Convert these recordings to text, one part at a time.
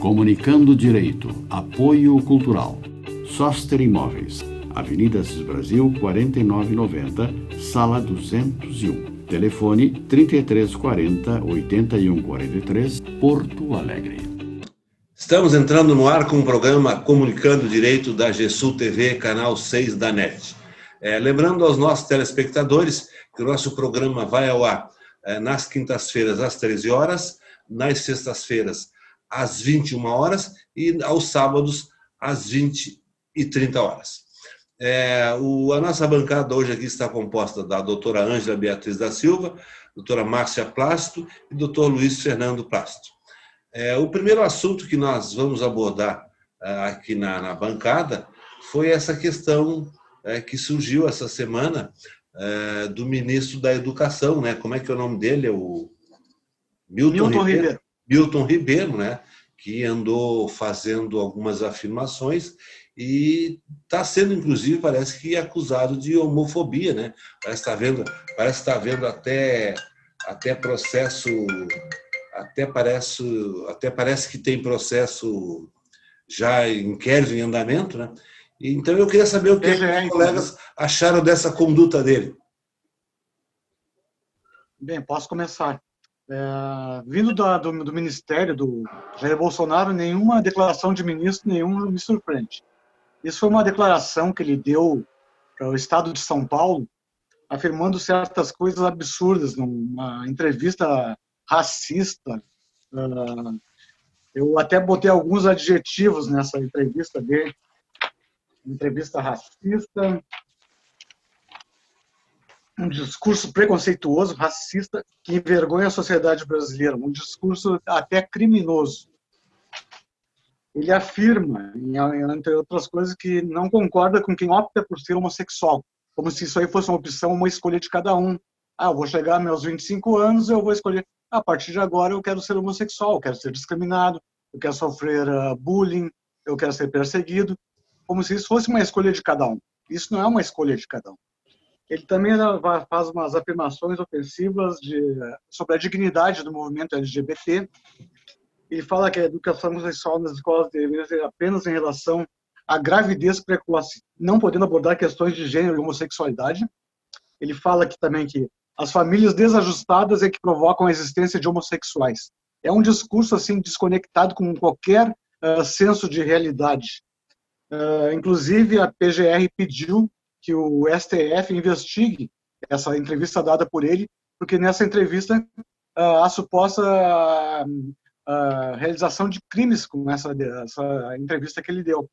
Comunicando Direito, Apoio Cultural. Soster Imóveis, Avenida Assis Brasil, 4990, Sala 201. Telefone 3340-8143, Porto Alegre. Estamos entrando no ar com o programa Comunicando Direito da GESUL TV, canal 6 da NET. Lembrando aos nossos telespectadores que o nosso programa vai ao ar nas quintas-feiras às 13 horas, nas sextas-feiras às 21 horas e aos sábados às 20h30. A nossa bancada hoje aqui está composta da doutora Ângela Beatriz da Silva, doutora Márcia Plácido e doutor Luiz Fernando Plácido. O primeiro assunto que nós vamos abordar aqui na bancada foi essa questão que surgiu essa semana do ministro da Educação, né? Como é que é o nome dele? É o Milton Ribeiro. Milton Ribeiro, né? Que andou fazendo algumas afirmações e está sendo, inclusive, parece que acusado de homofobia, né? Parece que está havendo até processo, até parece que tem processo já, inquérito em andamento, né? Então eu queria saber o que os colegas acharam dessa conduta dele. Bem, posso começar. Vindo do Ministério do Jair Bolsonaro, nenhuma declaração de ministro nenhum me surpreende. Isso foi uma declaração que ele deu para o Estado de São Paulo, afirmando certas coisas absurdas, numa entrevista racista. Eu até botei alguns adjetivos nessa entrevista dele. Entrevista racista, um discurso preconceituoso, racista, que envergonha a sociedade brasileira, um discurso até criminoso. Ele afirma, entre outras coisas, que não concorda com quem opta por ser homossexual, como se isso aí fosse uma opção, uma escolha de cada um. Eu vou chegar aos meus 25 anos, eu vou escolher, a partir de agora eu quero ser homossexual, eu quero ser discriminado, eu quero sofrer bullying, eu quero ser perseguido, como se isso fosse uma escolha de cada um. Isso não é uma escolha de cada um. Ele também faz umas afirmações ofensivas sobre a dignidade do movimento LGBT. Ele fala que a educação sexual nas escolas deveria ser apenas em relação à gravidez precoce, não podendo abordar questões de gênero e homossexualidade. Ele fala também que as famílias desajustadas é que provocam a existência de homossexuais. É um discurso assim desconectado com qualquer senso de realidade. Inclusive, a PGR pediu que o STF investigue essa entrevista dada por ele, porque nessa entrevista a suposta realização de crimes com essa entrevista que ele deu.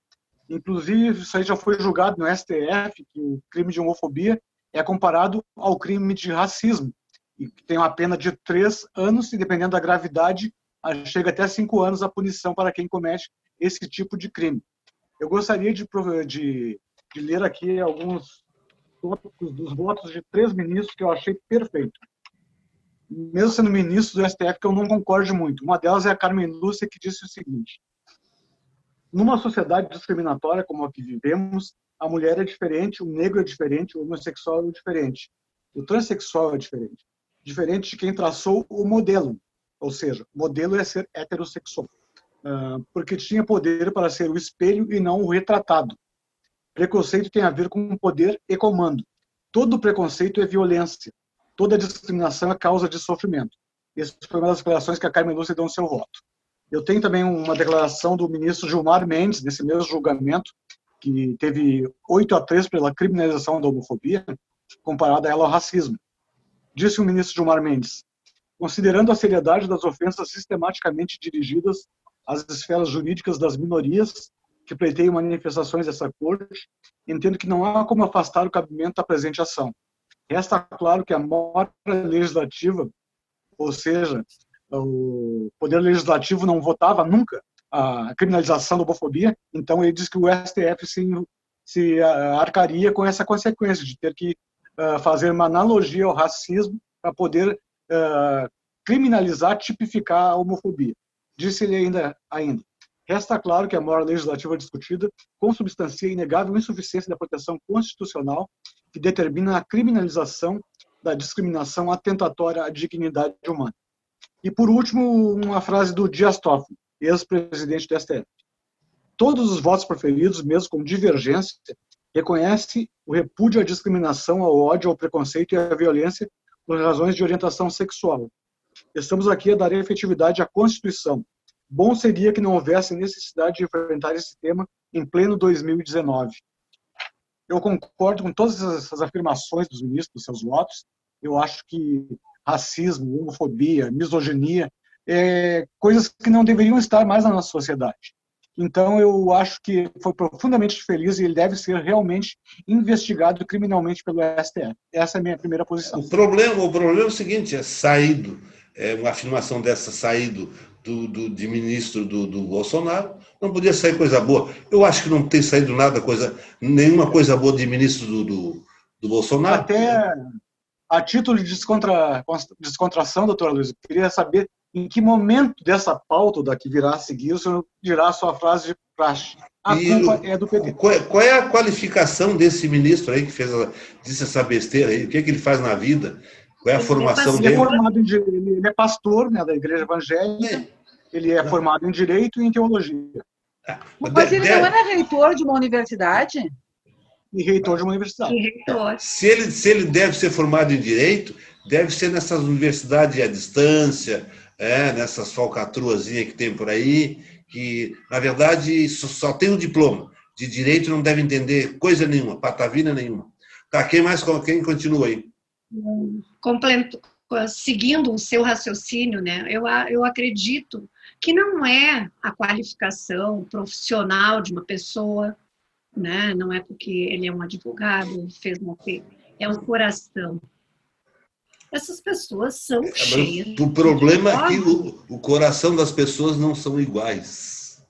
Inclusive, isso aí já foi julgado no STF, que o crime de homofobia é comparado ao crime de racismo, e que tem uma pena de 3 anos, e dependendo da gravidade, chega até 5 anos a punição para quem comete esse tipo de crime. Eu gostaria de ler aqui alguns dos votos de 3 ministros que eu achei perfeito. Mesmo sendo ministro do STF, que eu não concordo muito. Uma delas é a Carmen Lúcia, que disse o seguinte: numa sociedade discriminatória como a que vivemos, a mulher é diferente, o negro é diferente, o homossexual é diferente, o transexual é diferente. Diferente de quem traçou o modelo. Ou seja, o modelo é ser heterossexual. Porque tinha poder para ser o espelho e não o retratado. Preconceito tem a ver com poder e comando. Todo preconceito é violência. Toda discriminação é causa de sofrimento. Essa foi uma das declarações que a Carmen Lúcia deu no seu voto. Eu tenho também uma declaração do ministro Gilmar Mendes, nesse mesmo julgamento, que teve 8-3 pela criminalização da homofobia, comparada a ela ao racismo. Disse o ministro Gilmar Mendes: considerando a seriedade das ofensas sistematicamente dirigidas às esferas jurídicas das minorias que pleiteiam manifestações dessa corte, entendo que não há como afastar o cabimento da presente ação. Resta claro que a mora legislativa, ou seja, o Poder Legislativo não votava nunca a criminalização da homofobia, então ele diz que o STF se arcaria com essa consequência de ter que fazer uma analogia ao racismo para poder criminalizar, tipificar a homofobia. Disse ele ainda. Resta claro que a mora legislativa discutida consubstancia a inegável insuficiência da proteção constitucional que determina a criminalização da discriminação atentatória à dignidade humana. E, por último, uma frase do Dias Toffoli: ex-presidente do STF. Todos os votos proferidos, mesmo com divergência, reconhecem o repúdio à discriminação, ao ódio, ao preconceito e à violência por razões de orientação sexual. Estamos aqui a dar efetividade à Constituição. Bom seria que não houvesse necessidade de enfrentar esse tema em pleno 2019. Eu concordo com todas essas afirmações dos ministros, dos seus votos. Eu acho que racismo, homofobia, misoginia, coisas que não deveriam estar mais na nossa sociedade. Então, eu acho que foi profundamente feliz e ele deve ser realmente investigado criminalmente pelo STF. Essa é a minha primeira posição. O problema é o seguinte, uma afirmação dessa saído de ministro do Bolsonaro, não podia sair coisa boa. Eu acho que não tem saído nenhuma coisa boa de ministro do Bolsonaro. Até a título de descontração, doutora Luiz, eu queria saber em que momento dessa pauta da que virá a seguir o senhor dirá a sua frase de praxe. A culpa é do PT. Qual é a qualificação desse ministro aí que disse essa besteira aí? O que ele faz na vida? Qual é a formação dele? Ele é pastor, né, da Igreja Evangélica, ele é formado em Direito e em Teologia. Mas ele não era reitor de uma universidade? E reitor de uma universidade. Se ele deve ser formado em Direito, deve ser nessas universidades à distância, nessas falcatruazinhas que tem por aí, que, na verdade, só tem um diploma. De Direito não deve entender coisa nenhuma, patavina nenhuma. Tá, quem continua aí? Seguindo o seu raciocínio, né, eu acredito que não é a qualificação profissional de uma pessoa, né, não é porque ele é um advogado, fez uma coisa, é o coração. Essas pessoas são cheias. O problema é que o coração das pessoas não são iguais.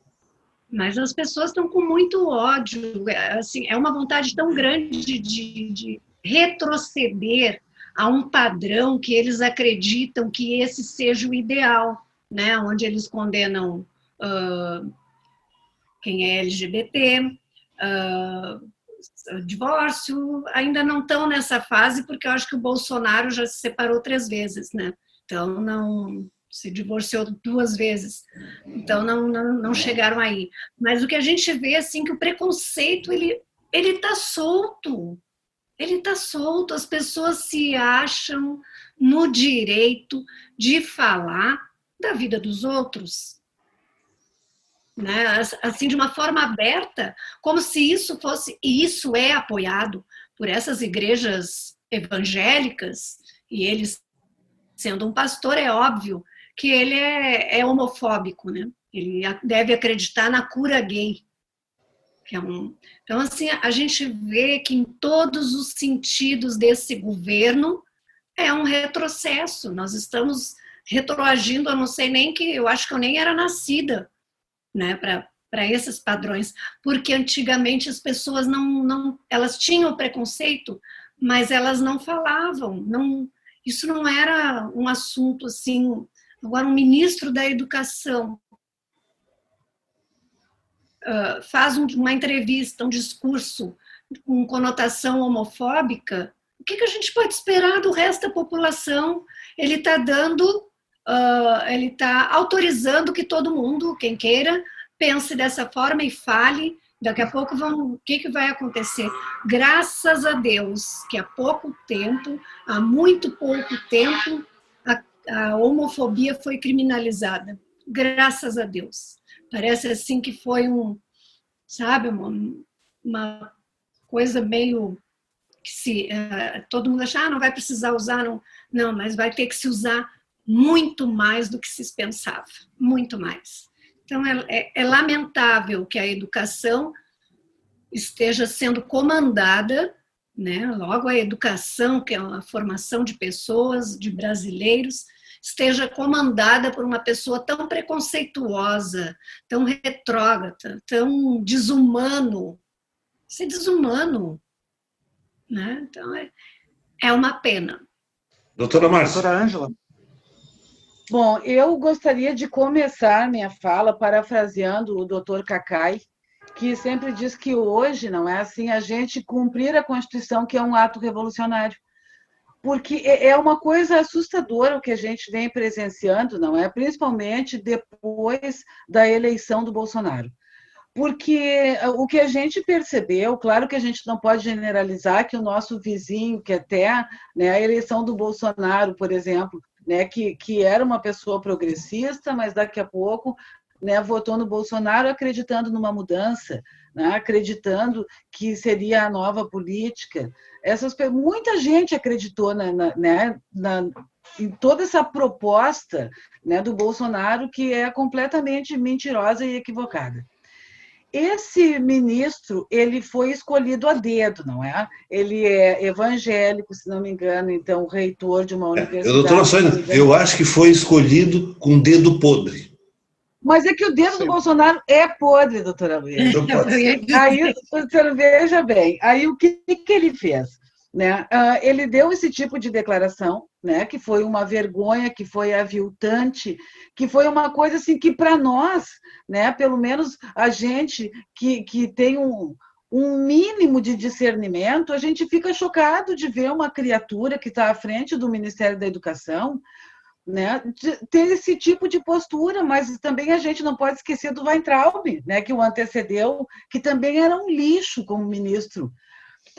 Mas as pessoas estão com muito ódio. Assim, é uma vontade tão grande de retroceder a um padrão que eles acreditam que esse seja o ideal, né? Onde eles condenam quem é LGBT, divórcio, ainda não estão nessa fase, porque eu acho que o Bolsonaro já se separou 3 vezes, né? Então, não se divorciou 2 vezes. Então, não chegaram aí. Mas o que a gente vê, assim, que o preconceito, ele está solto. Ele está solto. As pessoas se acham no direito de falar da vida dos outros, né? Assim, de uma forma aberta, como se isso fosse, e isso é apoiado por essas igrejas evangélicas, e eles, sendo um pastor, é óbvio que ele é homofóbico, né? Ele deve acreditar na cura gay. Então, assim, a gente vê que em todos os sentidos desse governo é um retrocesso. Nós estamos retroagindo, eu não sei nem eu acho que eu nem era nascida, né, para esses padrões, porque antigamente as pessoas elas tinham preconceito, mas elas não falavam, isso não era um assunto assim. Agora, um ministro da Educação faz uma entrevista, um discurso com conotação homofóbica, o que a gente pode esperar do resto da população? Ele está ele está autorizando que todo mundo, quem queira, pense dessa forma e fale. Daqui a pouco o que vai acontecer? Graças a Deus que há muito pouco tempo, a homofobia foi criminalizada. Graças a Deus. Parece assim que foi uma coisa meio que todo mundo acha, não vai precisar usar, não, mas vai ter que se usar muito mais do que se pensava, muito mais. Então, é lamentável que a educação esteja sendo comandada, né? Logo a educação, que é a formação de pessoas, de brasileiros, esteja comandada por uma pessoa tão preconceituosa, tão retrógrada, tão desumano. Isso é desumano, né? Então, é uma pena. Doutora Márcia. Doutora Ângela. Bom, eu gostaria de começar minha fala parafraseando o doutor Cacai, que sempre diz que hoje, não é assim, a gente cumprir a Constituição, que é um ato revolucionário. porque é uma coisa assustadora o que a gente vem presenciando, não é? Principalmente depois da eleição do Bolsonaro. Porque o que a gente percebeu, claro que a gente não pode generalizar que o nosso vizinho, que até, né, a eleição do Bolsonaro, por exemplo, né, que era uma pessoa progressista, mas daqui a pouco, né, votou no Bolsonaro acreditando numa mudança, né, acreditando que seria a nova política. Muita gente acreditou em toda essa proposta, né, do Bolsonaro, que é completamente mentirosa e equivocada. Esse ministro, ele foi escolhido a dedo, não é? Ele é evangélico, se não me engano, então reitor de uma Doutora universidade. Sônia, eu acho que foi escolhido com dedo podre. Mas é que o dedo do Bolsonaro é podre, doutora Luísa. Então pode ser. Aí, você veja bem, aí o que ele fez? Né? Ele deu esse tipo de declaração, né? Que foi uma vergonha, que foi aviltante, que foi uma coisa assim que para nós, né? Pelo menos a gente que tem um mínimo de discernimento, a gente fica chocado de ver uma criatura que está à frente do Ministério da Educação, né, ter esse tipo de postura, mas também a gente não pode esquecer do Weintraub, né, que o antecedeu, que também era um lixo como ministro.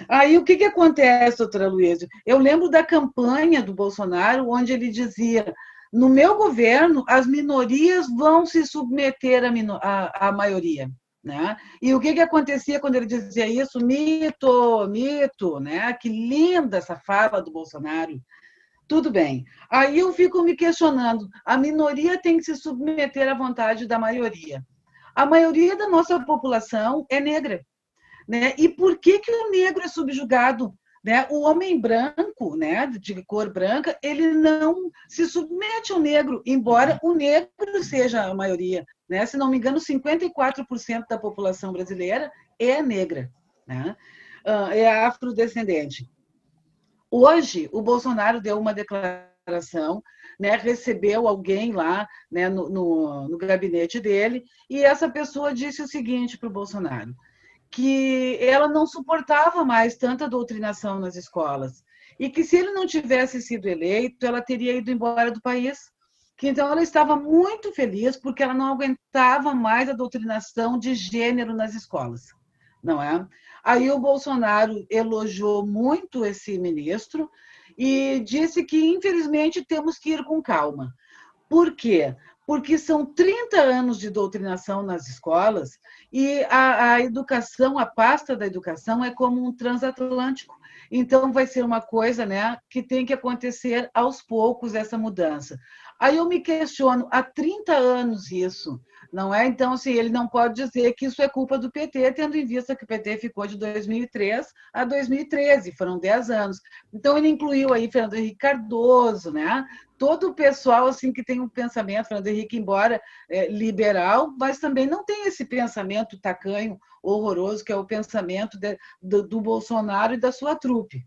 Aí o que acontece, doutora Luísa? Eu lembro da campanha do Bolsonaro, onde ele dizia: no meu governo, as minorias vão se submeter à maioria. Né? E o que acontecia quando ele dizia isso? Mito, mito, né? Que linda essa fala do Bolsonaro. Tudo bem. Aí eu fico me questionando: a minoria tem que se submeter à vontade da maioria. A maioria da nossa população é negra. Né? E por que o negro é subjugado? Né? O homem branco, né, de cor branca, ele não se submete ao negro, embora o negro seja a maioria. Né? Se não me engano, 54% da população brasileira é negra, né? É afrodescendente. Hoje, o Bolsonaro deu uma declaração, né, recebeu alguém lá, né, no gabinete dele, e essa pessoa disse o seguinte para o Bolsonaro: que ela não suportava mais tanta doutrinação nas escolas e que, se ele não tivesse sido eleito, ela teria ido embora do país. Que então ela estava muito feliz porque ela não aguentava mais a doutrinação de gênero nas escolas, não é? Aí o Bolsonaro elogiou muito esse ministro e disse que, infelizmente, temos que ir com calma. Por quê? Porque são 30 anos de doutrinação nas escolas e a educação, a pasta da educação é como um transatlântico. Então, vai ser uma coisa, né, que tem que acontecer aos poucos, essa mudança. Aí eu me questiono: há 30 anos isso, não é? Então, assim, ele não pode dizer que isso é culpa do PT, tendo em vista que o PT ficou de 2003 a 2013, foram 10 anos. Então, ele incluiu aí Fernando Henrique Cardoso, né? Todo o pessoal assim que tem um pensamento, Fernando Henrique, embora liberal, mas também não tem esse pensamento tacanho, horroroso, que é o pensamento do Bolsonaro e da sua trupe.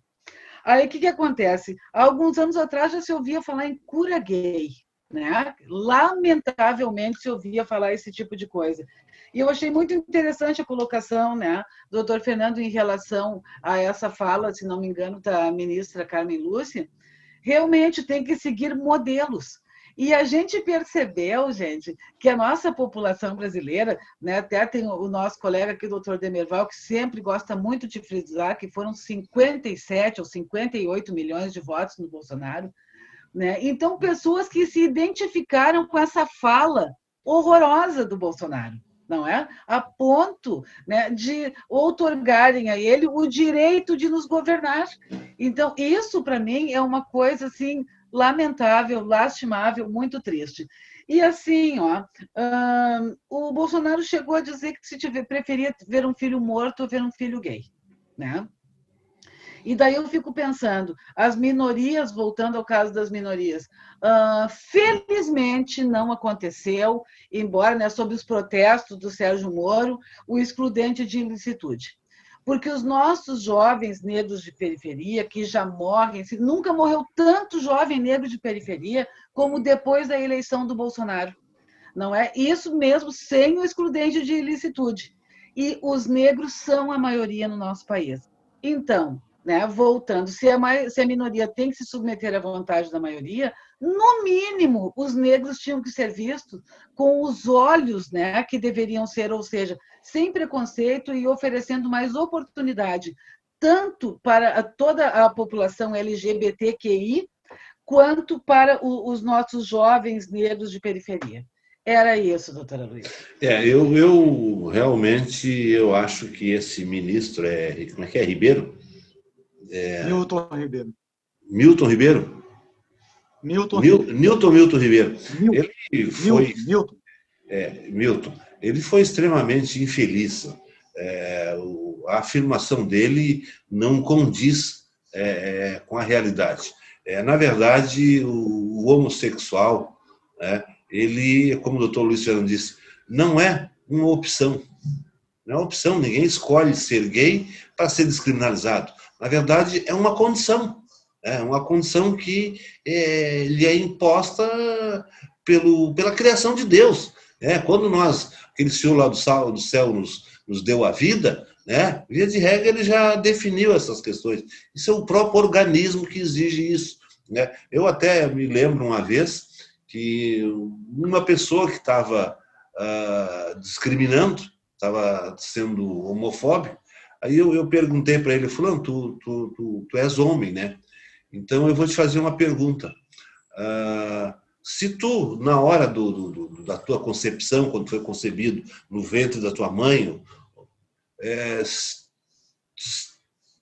Aí o que acontece? Há alguns anos atrás já se ouvia falar em cura gay, né? Lamentavelmente se ouvia falar esse tipo de coisa. E eu achei muito interessante a colocação, né, do doutor Fernando em relação a essa fala, se não me engano, da ministra Carmen Lúcia. Realmente tem que seguir modelos. E a gente percebeu, gente, que a nossa população brasileira, né, até tem o nosso colega aqui, o doutor Demerval, que sempre gosta muito de frisar que foram 57 ou 58 milhões de votos no Bolsonaro. Né? Então, pessoas que se identificaram com essa fala horrorosa do Bolsonaro, não é? A ponto, né, de outorgarem a ele o direito de nos governar. Então, isso, para mim, é uma coisa assim lamentável, lastimável, muito triste. E assim, ó, o Bolsonaro chegou a dizer que preferia ver um filho morto ou ver um filho gay, né? E daí eu fico pensando, as minorias, voltando ao caso das minorias, felizmente não aconteceu, embora, né, sob os protestos do Sérgio Moro, o excludente de ilicitude. Porque os nossos jovens negros de periferia, que já morrem, nunca morreu tanto jovem negro de periferia como depois da eleição do Bolsonaro. Não é? Isso mesmo, sem o excludente de ilicitude. E os negros são a maioria no nosso país. Então, né, voltando, se a minoria tem que se submeter à vontade da maioria, no mínimo, os negros tinham que ser vistos com os olhos, né, que deveriam ser, ou seja, sem preconceito e oferecendo mais oportunidade, tanto para toda a população LGBTQI, quanto para os nossos jovens negros de periferia. Era isso, doutora Luísa. Eu realmente eu acho que esse ministro como é que é? Ribeiro? Milton Ribeiro. Milton Ribeiro? Milton Ribeiro. Milton Ribeiro. Milton. Ele foi. Milton. Milton. Ele foi extremamente infeliz. A afirmação dele não condiz com a realidade. Na verdade, o homossexual, ele, como o doutor Luiz Fernando disse, não é uma opção. Não é uma opção, ninguém escolhe ser gay para ser descriminalizado. Na verdade, é uma condição. É uma condição que lhe é imposta pela criação de Deus. Quando aquele Senhor lá do céu nos deu a vida, via de regra ele já definiu essas questões. Isso é o próprio organismo que exige isso. Eu até me lembro uma vez que uma pessoa que estava discriminando, estava sendo homofóbico, aí eu perguntei para ele, fulano, tu és homem, né? Então eu vou te fazer uma pergunta. Se tu, na hora da tua concepção, quando foi concebido no ventre da tua mãe,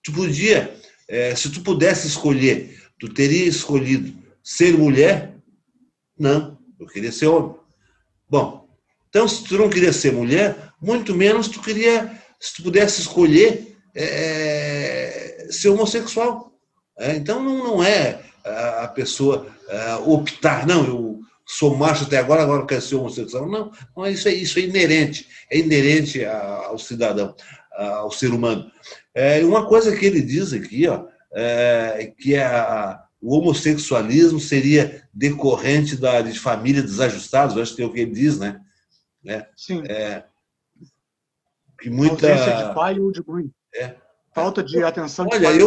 tu podia, se tu pudesse escolher, tu teria escolhido ser mulher? Não, eu queria ser homem. Bom, então se tu não queria ser mulher, muito menos tu queria, se tu pudesse escolher, ser homossexual. Então não é a pessoa optar, não, eu sou macho até agora eu quero ser homossexual. Não, isso é inerente ao cidadão, ao ser humano. Uma coisa que ele diz aqui, que o homossexualismo seria decorrente de família desajustadas, acho que é o que ele diz, né? Sim. Que muita... ausência de pai ou de mãe. Falta de atenção de Olha, pai.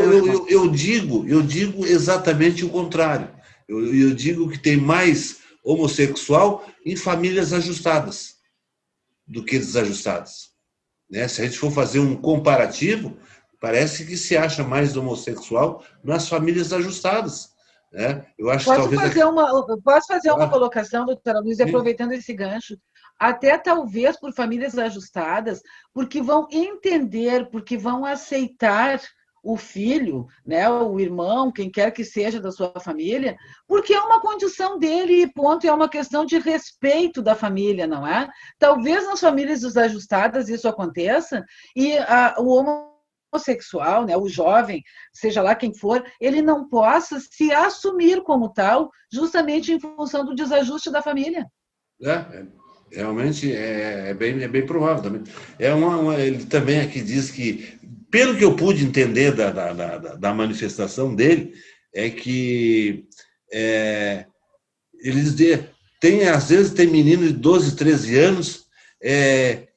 eu digo exatamente o contrário. Eu digo que tem mais homossexual em famílias ajustadas do que desajustadas. Se a gente for fazer um comparativo, parece que se acha mais homossexual nas famílias ajustadas. Eu acho Posso que talvez... fazer uma colocação, doutora Luiz, aproveitando esse gancho? Até talvez por famílias ajustadas, porque vão entender, porque vão aceitar o filho, o irmão, quem quer que seja da sua família, porque é uma condição dele e ponto, é uma questão de respeito da família, não é? Talvez nas famílias desajustadas isso aconteça e o homossexual, o jovem, seja lá quem for, ele não possa se assumir como tal, justamente em função do desajuste da família. Realmente é bem provável também. Ele também aqui diz que, pelo que eu pude entender da manifestação dele, é que eles às vezes tem menino de 12, 13 anos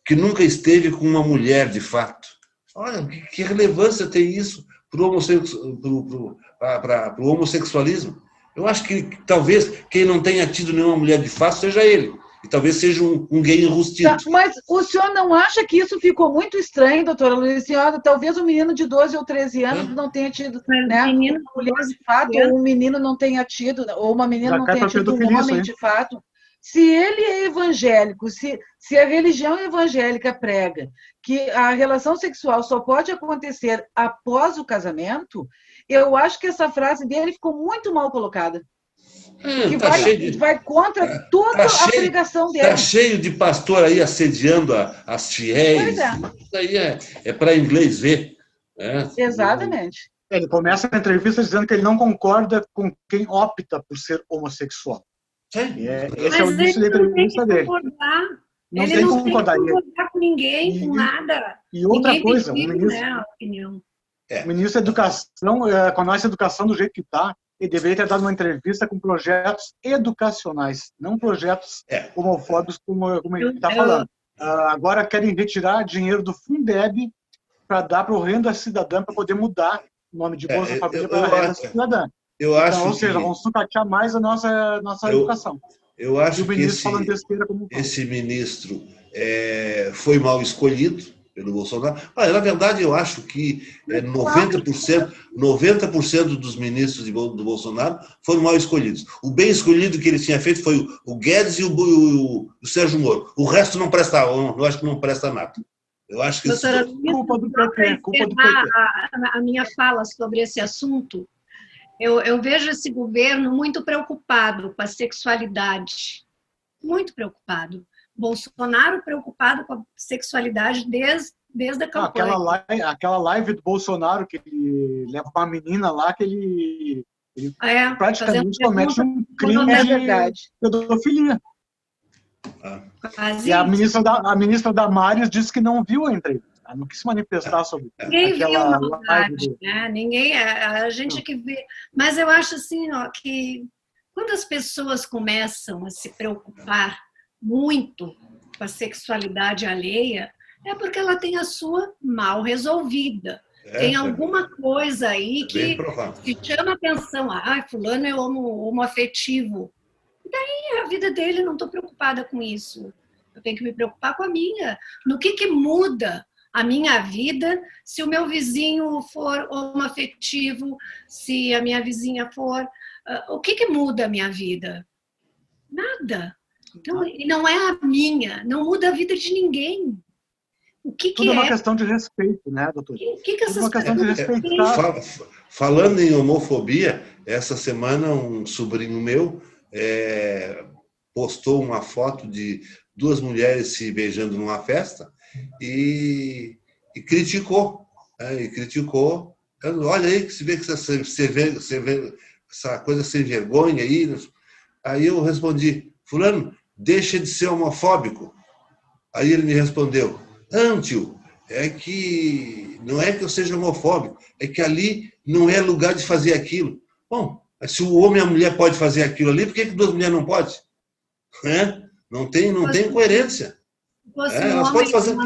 que nunca esteve com uma mulher de fato. Olha, que relevância tem isso para o homossexualismo? Eu acho que talvez quem não tenha tido nenhuma mulher de fato seja ele. E talvez seja um gay enrustido. Mas o senhor não acha que isso ficou muito estranho, doutora Luiz? Talvez um menino de 12 ou 13 anos não tenha tido uma mulher de fato, ou um menino não tenha tido, ou uma menina não tenha tido um homem de fato. Se ele é evangélico, se a religião evangélica prega que a relação sexual só pode acontecer após o casamento, eu acho que essa frase dele ficou muito mal colocada. Que vai contra toda a pregação dele. Está cheio de pastor aí assediando as fiéis. Isso aí é para inglês ver. Exatamente. Ele começa a entrevista dizendo que ele não concorda com quem opta por ser homossexual. Esse é o início da entrevista dele. Ele não tem que concordar com ninguém, com nada. E outra coisa, o ministro da Educação, com a nossa educação do jeito que está, ele deveria ter dado uma entrevista com projetos educacionais, não projetos homofóbicos, como ele está falando. Agora querem retirar dinheiro do Fundeb para dar para o Renda Cidadã para poder mudar nome de Bolsa Família eu para a renda acho- cidadã. Eu Então, acho ou seja, que vão sucatear mais a nossa Eu- educação. eu E acho o que ministro falando besteira como fala. esse ministro foi mal escolhido pelo Bolsonaro. Na verdade, eu acho que 90% dos ministros do Bolsonaro foram mal escolhidos. O bem escolhido que ele tinha feito foi o Guedes e o Sérgio Moro. O resto não presta, eu acho que não presta nada. Eu acho que Doutora Luísa, Culpa do PT, culpa do encerrar PT. a minha fala sobre esse assunto, eu vejo esse governo muito preocupado com a sexualidade, muito preocupado. Bolsonaro preocupado com a sexualidade desde a campanha. Aquela live do Bolsonaro que ele leva uma menina lá que ele praticamente comete um crime É de verdade. pedofilia. Quase E a isso. ministra Damares disse que não viu a entrevista. Ela não quis se manifestar sobre Ninguém viu aquela maldade, live dele. né? Ninguém, a gente que vê. Mas eu acho assim, ó, que quando as pessoas começam a se preocupar muito com a sexualidade alheia, é porque ela tem a sua mal resolvida. Tem alguma coisa aí que se chama atenção. Fulano é homoafetivo. E daí a vida dele, não estou preocupada com isso. Eu tenho que me preocupar com a minha. No que muda a minha vida se o meu vizinho for homoafetivo, se a minha vizinha for... o que muda a minha vida? Nada. Então, e não é a minha, não muda a vida de ninguém. O que Tudo é uma é? questão de respeito, né, doutor? O que Tudo é essas uma questão de pessoas respeito. Falando em homofobia, essa semana um sobrinho meu postou uma foto de duas mulheres se beijando numa festa e criticou. Olha aí, que se vê que você vê essa coisa sem vergonha aí. Aí eu respondi, fulano, deixa de ser homofóbico. Aí ele me respondeu, não, tio, não é que eu seja homofóbico, é que ali não é lugar de fazer aquilo. Bom, se o homem e a mulher pode fazer aquilo ali, por que duas mulheres não podem? Não tem coerência. Elas podem fazer,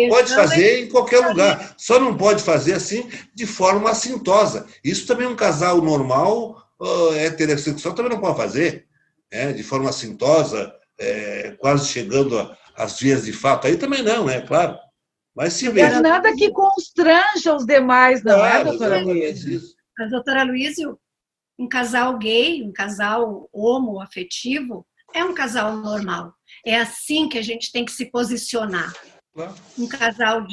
pode fazer em qualquer lugar, só não pode fazer assim de forma assintosa. Isso também um casal normal, heterossexual, também não pode fazer, de forma assintosa, quase chegando às vias de fato. Aí também não, né? Claro. Mas se Mas nada que constranja os demais, não é, doutora Luísa? Mas, doutora Luísa, um casal gay, um casal homoafetivo, é um casal normal. É assim que a gente tem que se posicionar. Claro. Um casal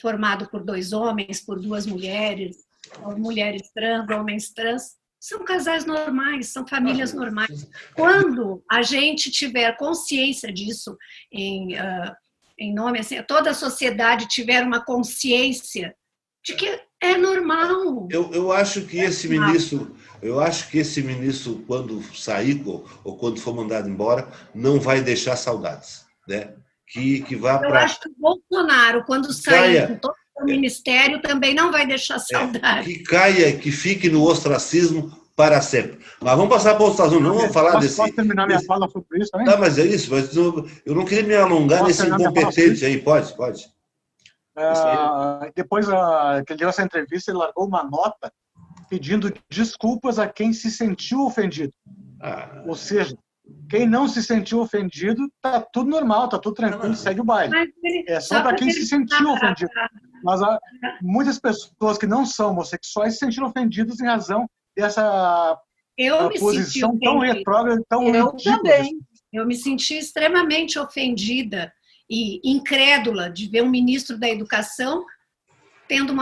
formado por dois homens, por duas mulheres, mulheres trans, homens trans, são casais normais, são famílias normais. Quando a gente tiver consciência disso, em nome, assim, toda a sociedade tiver uma consciência de que é normal. Eu acho que esse ministro, quando sair ou quando for mandado embora, não vai deixar saudades, né? Que vá para. Eu acho que o Bolsonaro, quando sair com todo o ministério, também não vai deixar saudades. Que fique no ostracismo para sempre. Mas vamos passar para o outro assunto, não vamos falar desse... Posso terminar minha fala sobre isso também? Tá, mas é isso, mas eu não queria me alongar nesse incompetente aí, pode. Depois que ele deu essa entrevista, ele largou uma nota pedindo desculpas a quem se sentiu ofendido. Ou seja, quem não se sentiu ofendido, tá tudo normal, tá tudo tranquilo, segue o baile. É só para quem se sentiu ofendido. Mas muitas pessoas que não são homossexuais se sentiram ofendidas em razão dessa posição tão retrógrada, tão ridícula. Também. Eu me senti extremamente ofendida e incrédula de ver um ministro da Educação tendo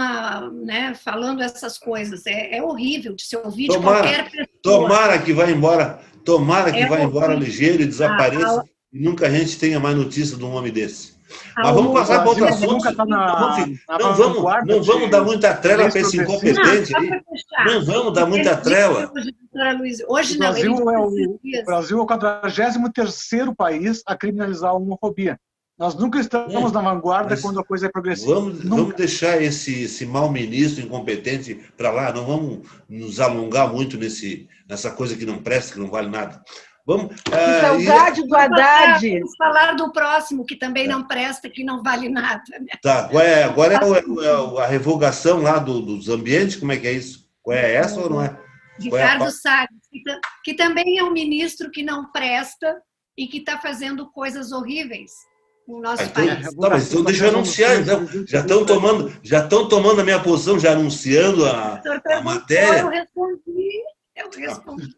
falando essas coisas. É horrível de se ouvir de qualquer pessoa. Tomara que vá embora ligeiro e desapareça e nunca a gente tenha mais notícia de um homem desse. Mas vamos passar para outro assunto. Não vamos dar muita trela para esse incompetente aí. Não vamos dar muita trela. Hoje não. O Brasil é o 43º país a criminalizar a homofobia. Nós nunca estamos na vanguarda quando a coisa é progressiva. Vamos deixar esse mau ministro incompetente para lá. Não vamos nos alongar muito nessa coisa que não presta, que não vale nada. Vamos, Que saudade do Haddad! Vamos falar do próximo, que também não presta, que não vale nada. Né? Tá, agora a revogação lá dos ambientes, como é que é isso? É essa ou não é? Ricardo Salles, que também é um ministro que não presta e que está fazendo coisas horríveis no nosso país. Tá, mas então deixa eu anunciar, então. Já estão tomando a minha posição, já anunciando a matéria. Eu respondi.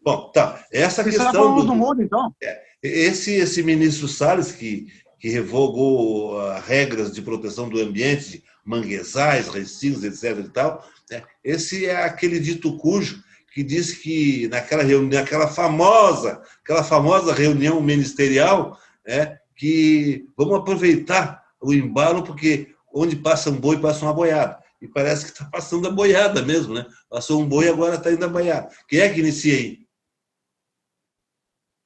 Bom, tá. Essa questão do mundo, então. Esse ministro Salles, que revogou regras de proteção do ambiente, manguezais, recintos, etc. e tal, né? Esse é aquele dito cujo que diz que naquela famosa reunião ministerial, né, que vamos aproveitar o embalo, porque onde passa um boi, passa uma boiada. E parece que está passando a boiada mesmo, né? Passou um boi e agora está indo a boiada. Quem é que inicia aí?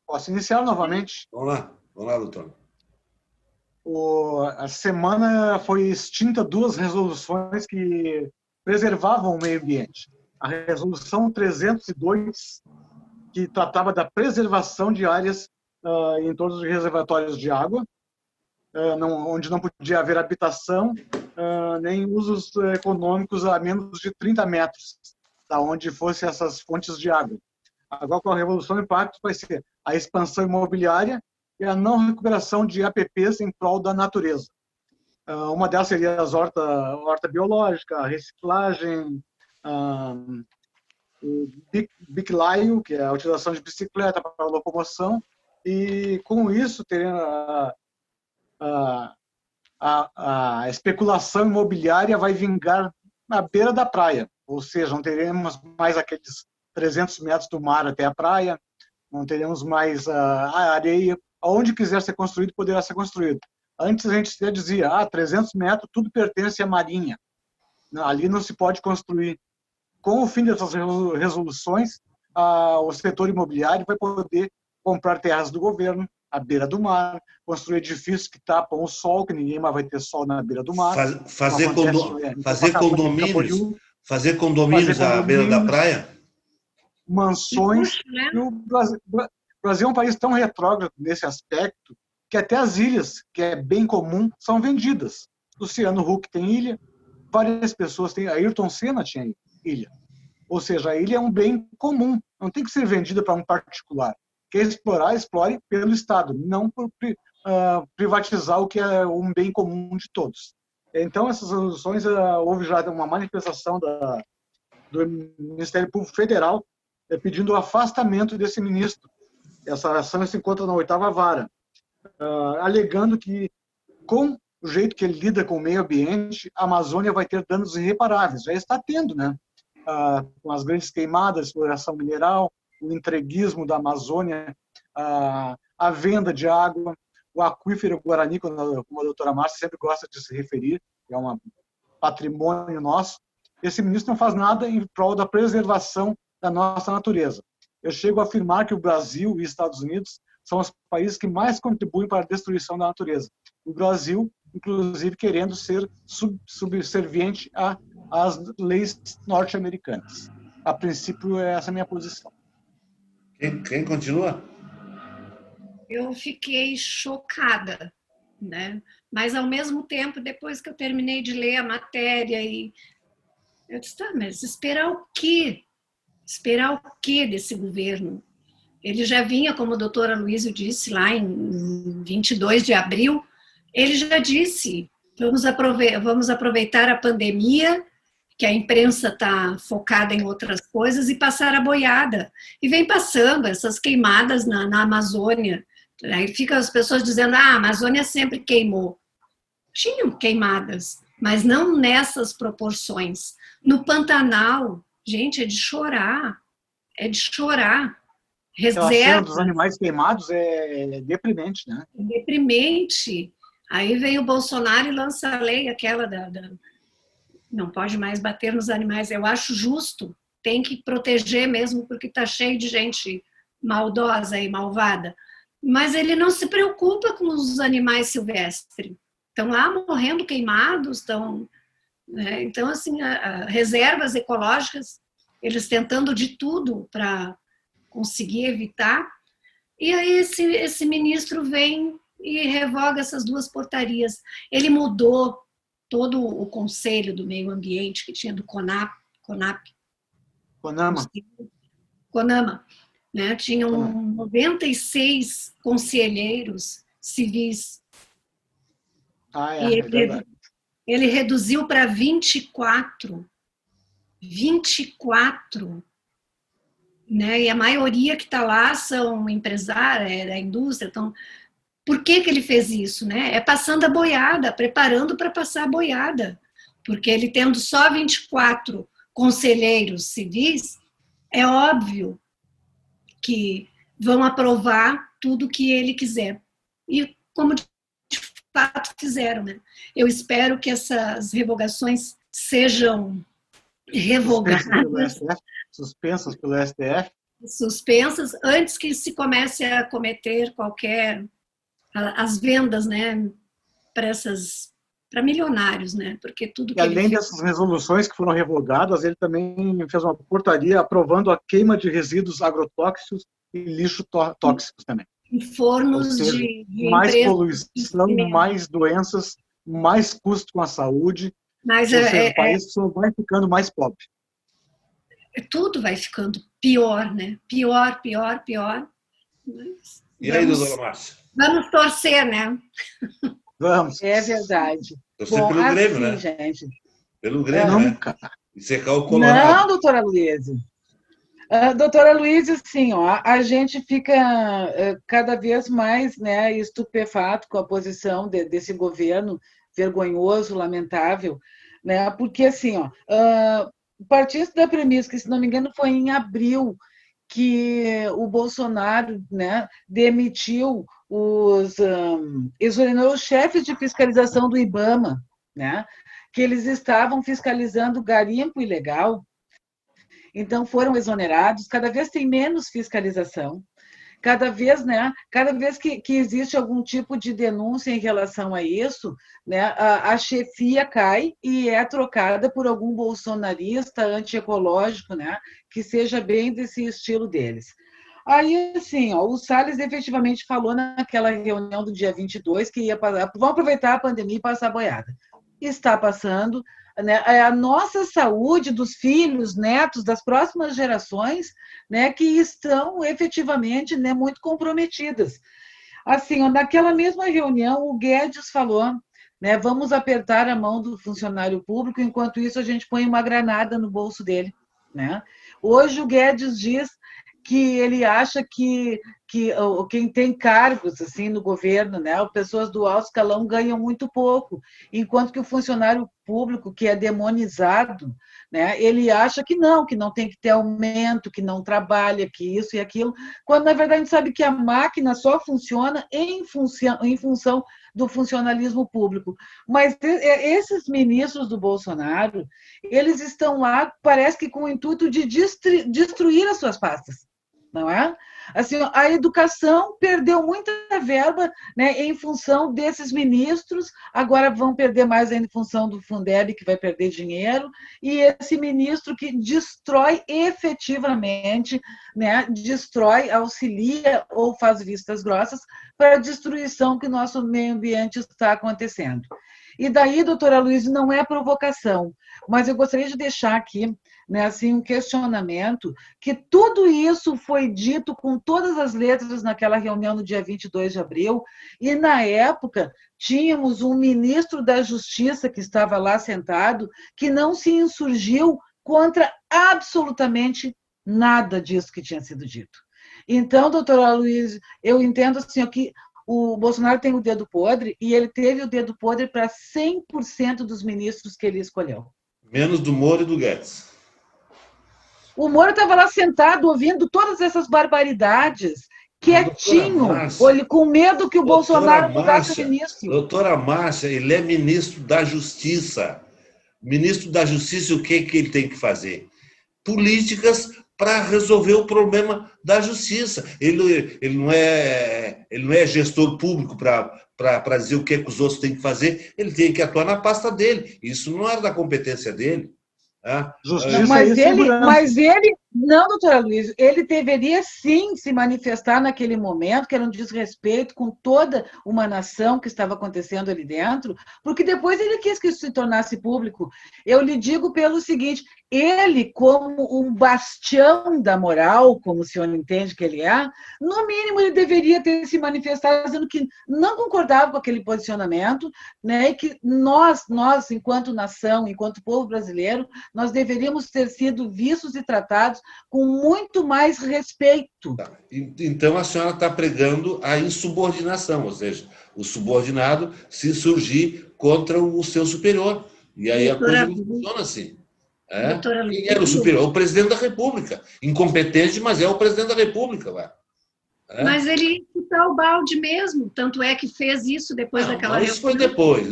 Posso iniciar novamente? Vamos lá, doutor. A semana foi extinta 2 resoluções que preservavam o meio ambiente. A resolução 302, que tratava da preservação de áreas em todos os reservatórios de água, onde não podia haver habitação, nem usos econômicos a menos de 30 metros, da onde fossem essas fontes de água. Agora, com a Revolução do Impacto, vai ser a expansão imobiliária e a não recuperação de APPs em prol da natureza. Uma delas seria as horta biológica, a reciclagem, o biclaio, que é a utilização de bicicleta para locomoção, e com isso teremos a especulação imobiliária vai vingar na beira da praia, ou seja, não teremos mais aqueles 300 metros do mar até a praia, não teremos mais a areia, aonde quiser ser construído, poderá ser construído. Antes a gente até dizia, 300 metros, tudo pertence à marinha, ali não se pode construir. Com o fim dessas resoluções, o setor imobiliário vai poder comprar terras do governo, à beira do mar, construir edifícios que tapam o sol, que ninguém mais vai ter sol na beira do mar. Fazer condomínios à beira da praia? Mansões. O Brasil é um país tão retrógrado nesse aspecto que até as ilhas, que é bem comum, são vendidas. Luciano Huck tem ilha, várias pessoas têm, a Ayrton Senna tinha ilha. Ou seja, a ilha é um bem comum, não tem que ser vendida para um particular. Quer explorar, explore pelo Estado, não por privatizar o que é um bem comum de todos. Então, essas resoluções, houve já uma manifestação do Ministério Público Federal pedindo o afastamento desse ministro. Essa ação se encontra na 8ª vara, alegando que, com o jeito que ele lida com o meio ambiente, a Amazônia vai ter danos irreparáveis. Já está tendo, né? Com as grandes queimadas, exploração mineral, o entreguismo da Amazônia, a venda de água, o aquífero Guarani, como a doutora Márcia sempre gosta de se referir, é um patrimônio nosso. Esse ministro não faz nada em prol da preservação da nossa natureza. Eu chego a afirmar que o Brasil e os Estados Unidos são os países que mais contribuem para a destruição da natureza. O Brasil, inclusive, querendo ser subserviente às leis norte-americanas. A princípio, essa é a minha posição. Quem continua? Eu fiquei chocada, né? Mas, ao mesmo tempo, depois que eu terminei de ler a matéria, eu disse, mas esperar o quê? Esperar o quê desse governo? Ele já vinha, como o doutor Aloysio disse, lá em 22 de abril, ele já disse, vamos aproveitar a pandemia, que a imprensa está focada em outras coisas, e passar a boiada. E vem passando essas queimadas na Amazônia. Aí ficam as pessoas dizendo, a Amazônia sempre queimou. Tinham queimadas, mas não nessas proporções. No Pantanal, gente, é de chorar. É de chorar. A cena dos animais queimados é deprimente, né? É deprimente. Aí vem o Bolsonaro e lança a lei, aquela não pode mais bater nos animais. Eu acho justo, tem que proteger mesmo, porque está cheio de gente maldosa e malvada. Mas ele não se preocupa com os animais silvestres. Estão lá morrendo queimados, estão... Então, assim, reservas ecológicas, eles tentando de tudo para conseguir evitar. E aí esse ministro vem e revoga essas duas portarias. Ele mudou todo o Conselho do Meio Ambiente que tinha do CONAMA, né? Tinham 96 conselheiros civis. É verdade. Ele reduziu para 24. 24, né? E a maioria que está lá são empresários, da indústria. Então, por que ele fez isso, né? É passando a boiada, preparando para passar a boiada. Porque ele tendo só 24 conselheiros civis, é óbvio que vão aprovar tudo que ele quiser. E como de fato fizeram, né? Eu espero que essas revogações sejam revogadas, suspensas pelo STF, suspensas, antes que se comece a cometer as vendas, né, para milionários, né, porque tudo que e além dessas resoluções que foram revogadas, ele também fez uma portaria aprovando a queima de resíduos agrotóxicos e lixo tóxicos também. Em fornos seja, de mais poluição, mais doenças, mais custo com a saúde. Mas o país só vai ficando mais pobre. Tudo vai ficando pior, né? Pior. Mas e aí, doutora Márcia? Vamos torcer, né? Vamos. É verdade. Torcer pelo Grêmio, né? Gente. Pelo Grêmio, né? E secar o Colorado. Não, doutora Luísa. Doutora Luísa, sim, ó, a gente fica cada vez mais, né, estupefato com a posição desse governo vergonhoso, lamentável, né, porque assim, ó, partindo da premissa que, se não me engano, foi em abril que o Bolsonaro, né, demitiu exonerou os chefes de fiscalização do IBAMA, né, que eles estavam fiscalizando garimpo ilegal. Então, foram exonerados, cada vez tem menos fiscalização, cada vez que existe algum tipo de denúncia em relação a isso, né, a chefia cai e é trocada por algum bolsonarista antiecológico, né, que seja bem desse estilo deles. Aí, assim, ó, o Salles efetivamente falou naquela reunião do dia 22 que ia passar, vamos aproveitar a pandemia e passar a boiada. Está passando, né, a nossa saúde dos filhos, netos, das próximas gerações, né, que estão efetivamente, né, muito comprometidas. Assim, naquela mesma reunião, o Guedes falou, né, vamos apertar a mão do funcionário público, enquanto isso a gente põe uma granada no bolso dele, né? Hoje o Guedes diz que ele acha que quem tem cargos assim no governo, né, pessoas do alto escalão ganham muito pouco, enquanto que o funcionário público, que é demonizado, né, ele acha que não tem que ter aumento, que não trabalha, que isso e aquilo, quando na verdade a gente sabe que a máquina só funciona em função do funcionalismo público. Mas esses ministros do Bolsonaro, eles estão lá, parece que com o intuito de destruir as suas pastas. Não é? Assim, a educação perdeu muita verba, né, em função desses ministros, agora vão perder mais ainda em função do Fundeb, que vai perder dinheiro, e esse ministro que destrói efetivamente, né, auxilia ou faz vistas grossas para a destruição que nosso meio ambiente está acontecendo. E daí, doutora Luísa, não é provocação, mas eu gostaria de deixar aqui, né, assim, um questionamento, que tudo isso foi dito com todas as letras naquela reunião no dia 22 de abril, e na época tínhamos um ministro da Justiça que estava lá sentado, que não se insurgiu contra absolutamente nada disso que tinha sido dito. Então, doutora Luísa, eu entendo assim, que o Bolsonaro tem o dedo podre, e ele teve o dedo podre para 100% dos ministros que ele escolheu. Menos do Moro e do Guedes. O Moro estava lá sentado, ouvindo todas essas barbaridades, quietinho, com medo que o Bolsonaro mudasse o ministro. Doutora Márcia, ele é ministro da Justiça. Ministro da Justiça, o que ele tem que fazer? Políticas para resolver o problema da justiça. Ele não é gestor público para dizer o que os outros têm que fazer, ele tem que atuar na pasta dele. Isso não era da competência dele. Justiça, mas Não, doutora Luiz, ele deveria sim se manifestar naquele momento, que era um desrespeito com toda uma nação que estava acontecendo ali dentro, porque depois ele quis que isso se tornasse público. Eu lhe digo pelo seguinte, ele, como um bastião da moral, como o senhor entende que ele é, no mínimo ele deveria ter se manifestado dizendo que não concordava com aquele posicionamento, né, e que nós, enquanto nação, enquanto povo brasileiro, nós deveríamos ter sido vistos e tratados com muito mais respeito. Tá. Então, a senhora está pregando a insubordinação, ou seja, o subordinado se insurgir contra o seu superior. E aí a coisa não funciona assim. Quem era o superior? O presidente da República. Incompetente, mas é o presidente da República. Vai. Mas ele chutou o balde mesmo, tanto é que fez isso depois daquela reunião. Isso foi depois.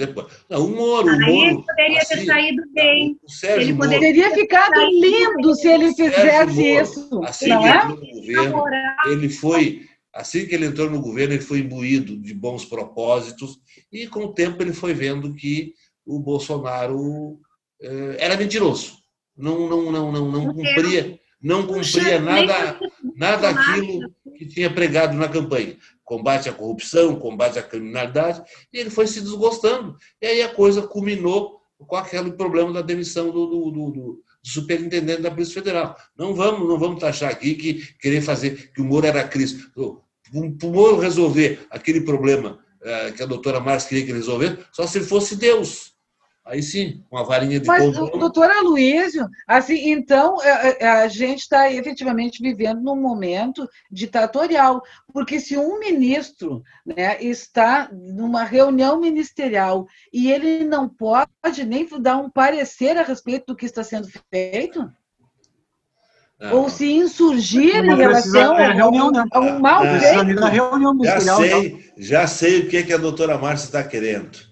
Não, o Moro... Ele poderia ter saído bem. Ele poderia ficado lindo se ele fizesse isso. Assim que entrou no governo, ele foi... Assim que ele entrou no governo, ele foi imbuído de bons propósitos e, com o tempo, ele foi vendo que o Bolsonaro era mentiroso. Não cumpria nada daquilo que tinha pregado na campanha. Combate à corrupção, combate à criminalidade, e ele foi se desgostando. E aí a coisa culminou com aquele problema da demissão do superintendente da Polícia Federal. Não vamos taxar aqui que querer fazer que o Moro era Cristo. Para o Moro resolver aquele problema que a doutora Márcia queria que ele resolvesse, só se ele fosse Deus. Aí sim, uma varinha de condão. Mas, doutor Aloysio, assim, então, a gente está efetivamente vivendo num momento ditatorial, porque se um ministro, né, está numa reunião ministerial e ele não pode nem dar um parecer a respeito do que está sendo feito, ou se insurgir em relação a um mal feito. Já sei o que a doutora Márcia está querendo.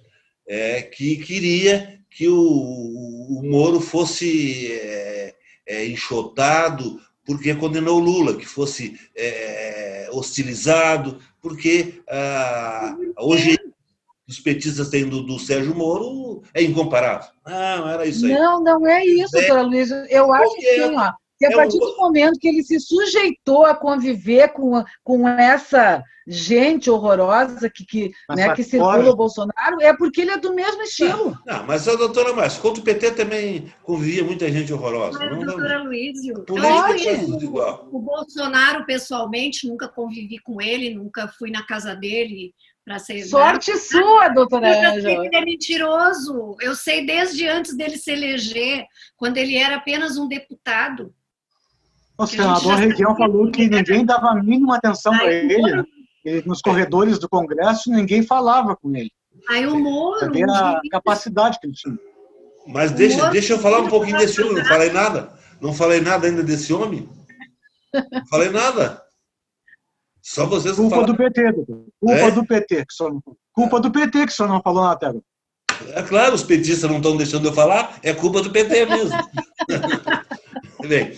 Que queria que o Moro fosse enxotado porque condenou o Lula, que fosse hostilizado, porque hoje os petistas têm do Sérgio Moro é incomparável. Não, era isso aí. Não é isso, doutora Luiz. Eu acho que sim, ó. Que a partir do momento que ele se sujeitou a conviver com essa gente horrorosa que circula o Bolsonaro, é porque ele é do mesmo estilo. Não, mas a doutora Márcia, contra o PT também convivia muita gente horrorosa. Mas, doutora Luísio, o Bolsonaro, pessoalmente, nunca convivi com ele, nunca fui na casa dele para ser... Sorte sua, doutora Ângela. Ele é mentiroso. Eu sei desde antes dele se eleger, quando ele era apenas um deputado. O senador Requião falou que ninguém dava a mínima atenção para ele. Nos corredores do Congresso, ninguém falava com ele. Aí o Moro... Sabia a capacidade que ele tinha. Mas deixa eu falar um pouquinho desse homem. Não falei nada. Não falei nada ainda desse homem. Não falei nada. Só vocês que falaram. Culpa do PT, doutor. Culpa do PT. Culpa do PT que o senhor não falou na tela. É claro, os petistas não estão deixando eu falar. É culpa do PT mesmo. Bem,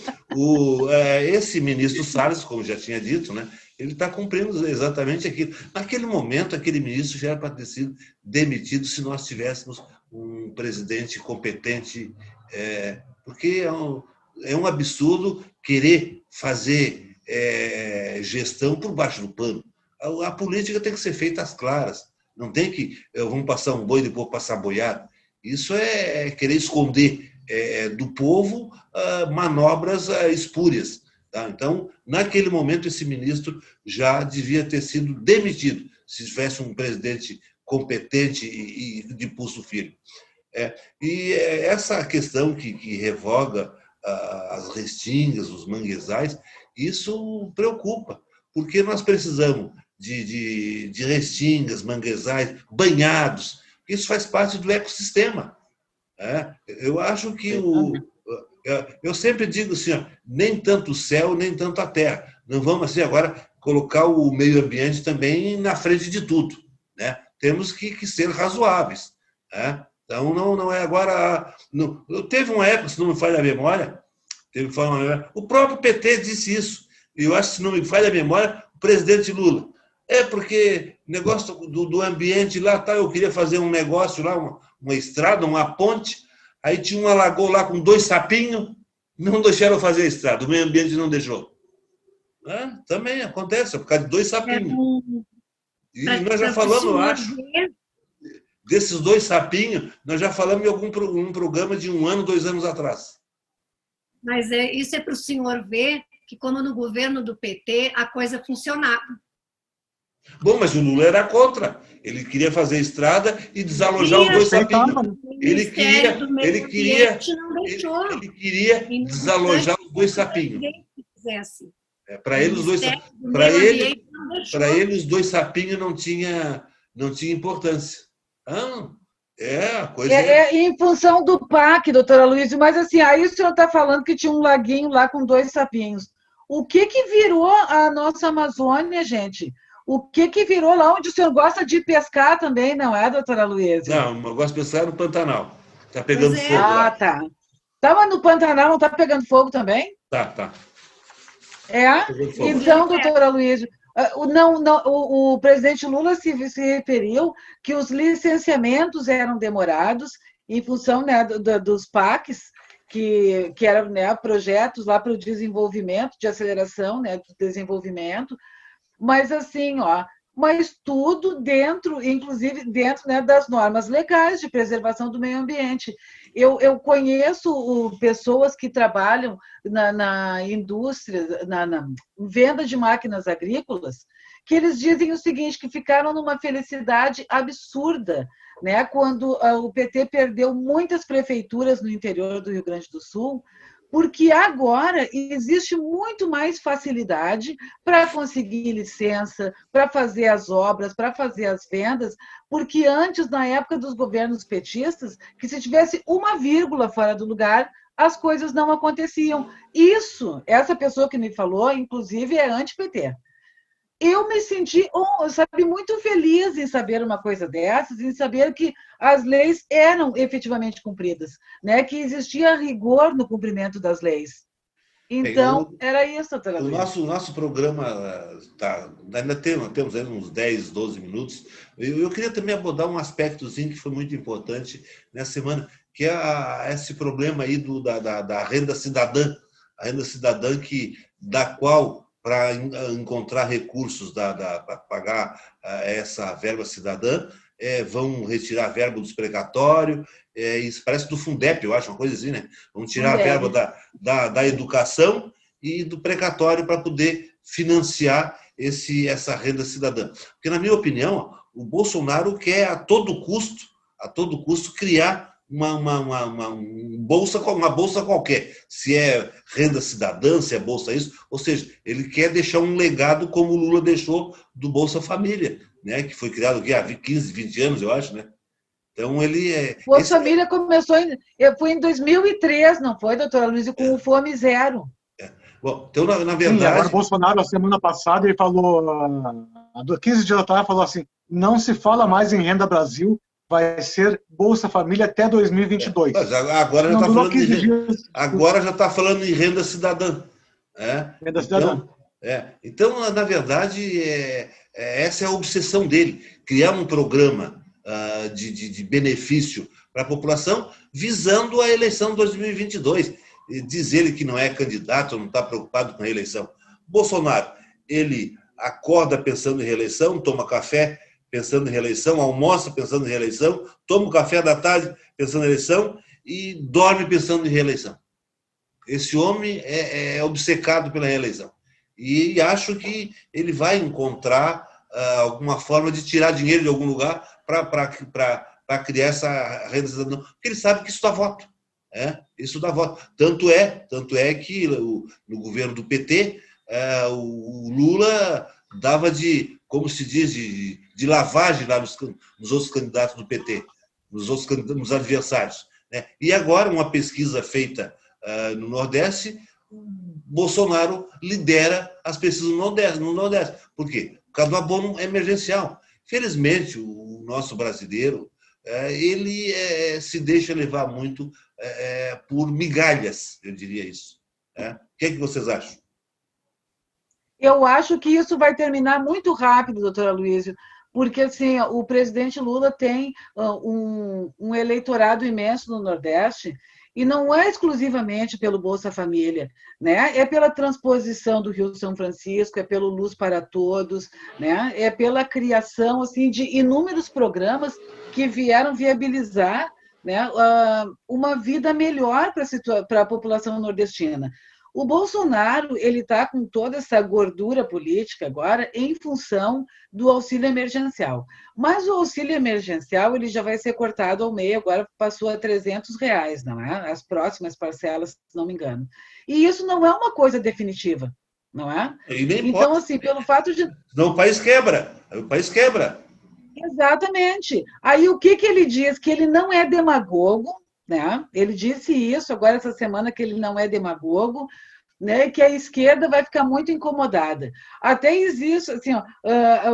esse ministro Salles, como já tinha dito, né, ele está cumprindo exatamente aquilo. Naquele momento, aquele ministro já era para ter sido demitido se nós tivéssemos um presidente competente, porque é um absurdo querer fazer gestão por baixo do pano. A política tem que ser feita às claras. Não tem que vamos passar um boi e depois passar boiado. Isso é querer esconder do povo manobras espúrias. Tá? Então, naquele momento, esse ministro já devia ter sido demitido, se tivesse um presidente competente e de pulso firme. E essa questão que revoga as restingas, os manguezais, isso preocupa, porque nós precisamos de restingas, manguezais, banhados, isso faz parte do ecossistema. Eu acho que eu sempre digo assim, ó, nem tanto o céu, nem tanto a terra. Não vamos assim agora colocar o meio ambiente também na frente de tudo, né? Temos que ser razoáveis, né? Então não é agora. Teve uma época, se não me falha a memória, o próprio PT disse isso. E eu acho que, se não me falha a memória, o presidente Lula. Porque negócio do ambiente lá, tá, eu queria fazer um negócio lá, uma estrada, uma ponte, aí tinha uma lagoa lá com 2 sapinhos, não deixaram fazer a estrada, o meio ambiente não deixou. Também acontece, por causa de 2 sapinhos. E nós já falamos, eu acho, desses 2 sapinhos, nós já falamos em um programa de 1 ano, 2 anos atrás. Mas isso é para o senhor ver que, como no governo do PT, a coisa funcionava. Bom, mas o Lula era contra. Ele queria fazer estrada e desalojar os 2 sapinhos. Ele queria desalojar os 2 sapinhos. Para ele, os 2 sapinhos não tinha importância. A coisa em função do PAC, doutora Luísa, mas assim, aí o senhor está falando que tinha um laguinho lá com 2 sapinhos. O que virou a nossa Amazônia, gente? O que virou lá onde o senhor gosta de pescar também, não é, doutora Luísa? Não, eu gosto de pescar no Pantanal. Está pegando fogo lá. Tá. Estava no Pantanal, não está pegando fogo também? Tá. Então, doutora Luísa, o presidente Lula se referiu que os licenciamentos eram demorados em função, né, dos PACs, que eram, né, projetos lá para o desenvolvimento, de aceleração, né, do desenvolvimento, mas assim, mas tudo dentro, inclusive dentro, né, das normas legais de preservação do meio ambiente. Eu conheço pessoas que trabalham na indústria, na venda de máquinas agrícolas, que eles dizem o seguinte, que ficaram numa felicidade absurda, né, quando o PT perdeu muitas prefeituras no interior do Rio Grande do Sul, porque agora existe muito mais facilidade para conseguir licença, para fazer as obras, para fazer as vendas, porque antes, na época dos governos petistas, que se tivesse uma vírgula fora do lugar, as coisas não aconteciam. Essa pessoa que me falou, inclusive, é anti-PT. Eu me senti, muito feliz em saber uma coisa dessas, em saber que as leis eram efetivamente cumpridas, né? Que existia rigor no cumprimento das leis. Então, era isso, doutora Luísa. O nosso programa ainda temos aí uns 10, 12 minutos. Eu queria também abordar um aspectozinho que foi muito importante nessa semana, que é esse problema aí da renda cidadã, a renda cidadã da qual, para encontrar recursos para pagar essa verba cidadã, vão retirar a verba dos precatórios, isso parece do Fundeb, eu acho, uma coisa assim, né? Vão tirar a verba da educação e do precatório para poder financiar essa renda cidadã. Porque, na minha opinião, o Bolsonaro quer a todo custo criar uma bolsa qualquer, se é renda cidadã, se é bolsa isso, ou seja, ele quer deixar um legado como o Lula deixou do Bolsa Família, né, que foi criado aqui há 15, 20 anos, eu acho, né? Então ele Bolsa Família começou foi em 2003, não foi, doutora Luísa, com o Fome Zero. Bom, então, na verdade... Sim, agora o Bolsonaro, a semana passada, ele falou, há 15 dias atrás, falou assim, não se fala mais em Renda Brasil, vai ser Bolsa Família até 2022. Mas agora já está falando em renda cidadã. Renda cidadã. Então, na verdade, essa é a obsessão dele, criar um programa de benefício para a população visando a eleição de 2022. Diz ele que não é candidato, não está preocupado com a reeleição. Bolsonaro, ele acorda pensando em reeleição, toma café pensando em reeleição, almoça pensando em reeleição, toma o café da tarde pensando em eleição e dorme pensando em reeleição. Esse homem é obcecado pela reeleição. E acho que ele vai encontrar alguma forma de tirar dinheiro de algum lugar para criar essa renda cidadã. Porque ele sabe que isso dá voto. Isso dá voto. Tanto é que no governo do PT, o Lula dava como se diz, de lavagem lá nos outros candidatos do PT, nos adversários. Né? E agora, uma pesquisa feita no Nordeste, Bolsonaro lidera as pesquisas no Nordeste. Por quê? Por causa do abono emergencial. Felizmente, o nosso brasileiro, ele se deixa levar muito por migalhas, eu diria isso. O que é que vocês acham? Eu acho que isso vai terminar muito rápido, doutora Luísa, porque assim, o presidente Lula tem um eleitorado imenso no Nordeste E não é exclusivamente pelo Bolsa Família, né? É pela transposição do Rio São Francisco, é pelo Luz para Todos, né? É pela criação assim de inúmeros programas que vieram viabilizar, né, uma vida melhor para a população nordestina. O Bolsonaro ele está com toda essa gordura política agora em função do auxílio emergencial. Mas o auxílio emergencial ele já vai ser cortado ao meio, agora passou a R$ 300, não é? As próximas parcelas, se não me engano. E isso não é uma coisa definitiva, não é? E nem então, pode. assim, pelo fato de... Senão o país quebra. O país quebra. Exatamente. Aí o que ele diz? Que ele não é demagogo, né? Ele disse isso agora essa semana, que ele não é demagogo, né? Que a esquerda vai ficar muito incomodada. Até existe assim,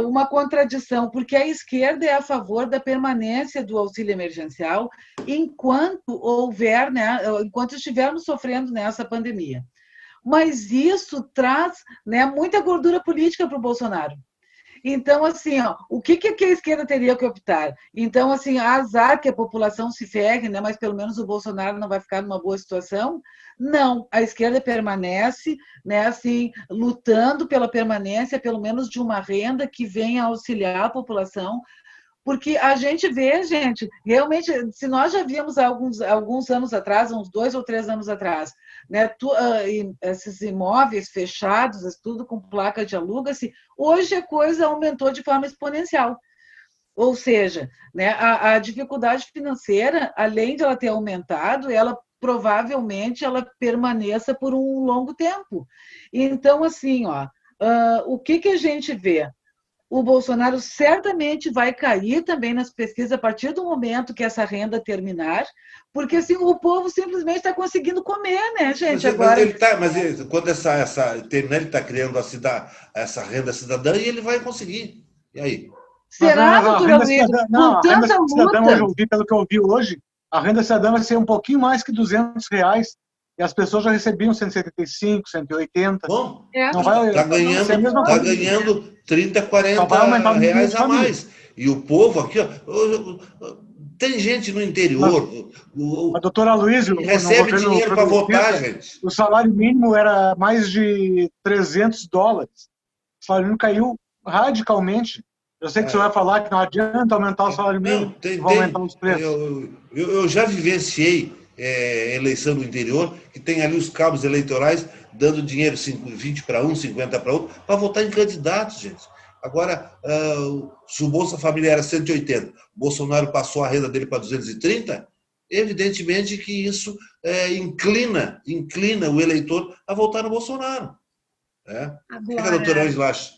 uma contradição, porque a esquerda é a favor da permanência do auxílio emergencial enquanto houver, né? Enquanto estivermos sofrendo nessa pandemia. Mas isso traz, né, muita gordura política para o Bolsonaro. Então, assim, o que a esquerda teria que optar? Então, assim, azar que a população se ferre, né? Mas pelo menos o Bolsonaro não vai ficar numa boa situação. Não, a esquerda permanece, né, assim, lutando pela permanência, pelo menos de uma renda que venha auxiliar a população, porque a gente vê, gente, realmente, se nós já víamos alguns anos atrás, uns 2 ou 3 anos atrás, né, esses imóveis fechados, tudo com placa de aluga-se, hoje a coisa aumentou de forma exponencial. Ou seja, né, a dificuldade financeira, além de ela ter aumentado, ela provavelmente ela permaneça por um longo tempo. Então, assim, o que a gente vê? O Bolsonaro certamente vai cair também nas pesquisas a partir do momento que essa renda terminar, porque assim o povo simplesmente está conseguindo comer, né, gente? Quando essa terminar, ele está criando essa renda cidadã e ele vai conseguir. E aí? Será, doutora Luiz, com tanta luta? Hoje, pelo que eu ouvi hoje, a renda cidadã vai ser um pouquinho mais que R$200, e as pessoas já recebiam 175, 180. Bom, não vai, tá ganhando 30, 40 reais a mais. E o povo aqui, tem gente no interior. A doutora Luiz recebe dinheiro para votar, gente. O salário mínimo era mais de $300. O salário mínimo caiu radicalmente. Eu sei que você vai falar que não adianta aumentar o salário mínimo, vai aumentar os preços. Eu já vivenciei eleição no interior, que tem ali os cabos eleitorais dando dinheiro 20 para um, 50 para outro, para votar em candidatos, gente. Agora, se o Bolsa Família era 180, Bolsonaro passou a renda dele para 230, evidentemente que isso inclina o eleitor a votar no Bolsonaro. Agora, o que a doutora Angela acha?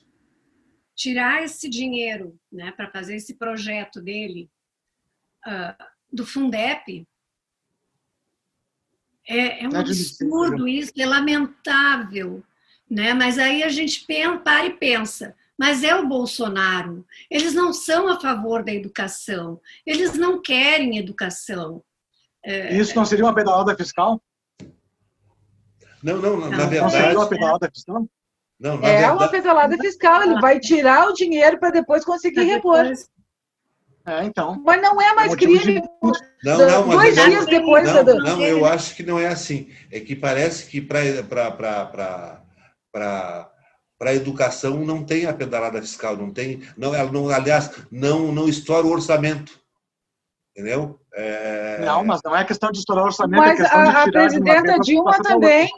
Tirar esse dinheiro, né, para fazer esse projeto dele do Fundeb é um absurdo isso, é lamentável, né? Mas aí a gente para e pensa, mas é o Bolsonaro, eles não são a favor da educação, eles não querem educação. Isso não seria uma pedalada fiscal? Não, na verdade... Não seria uma pedalada fiscal? Não, na verdade... uma pedalada fiscal, ele vai tirar o dinheiro para depois conseguir repor. Então. Mas não é mais crime. Não, mas 2 dias depois... Não, eu acho que não é assim. É que parece que para a educação não tem a pedalada fiscal, aliás, não estoura o orçamento. Entendeu? Não, mas não é questão de estourar o orçamento, mas é questão de tirar a presidenta Dilma também...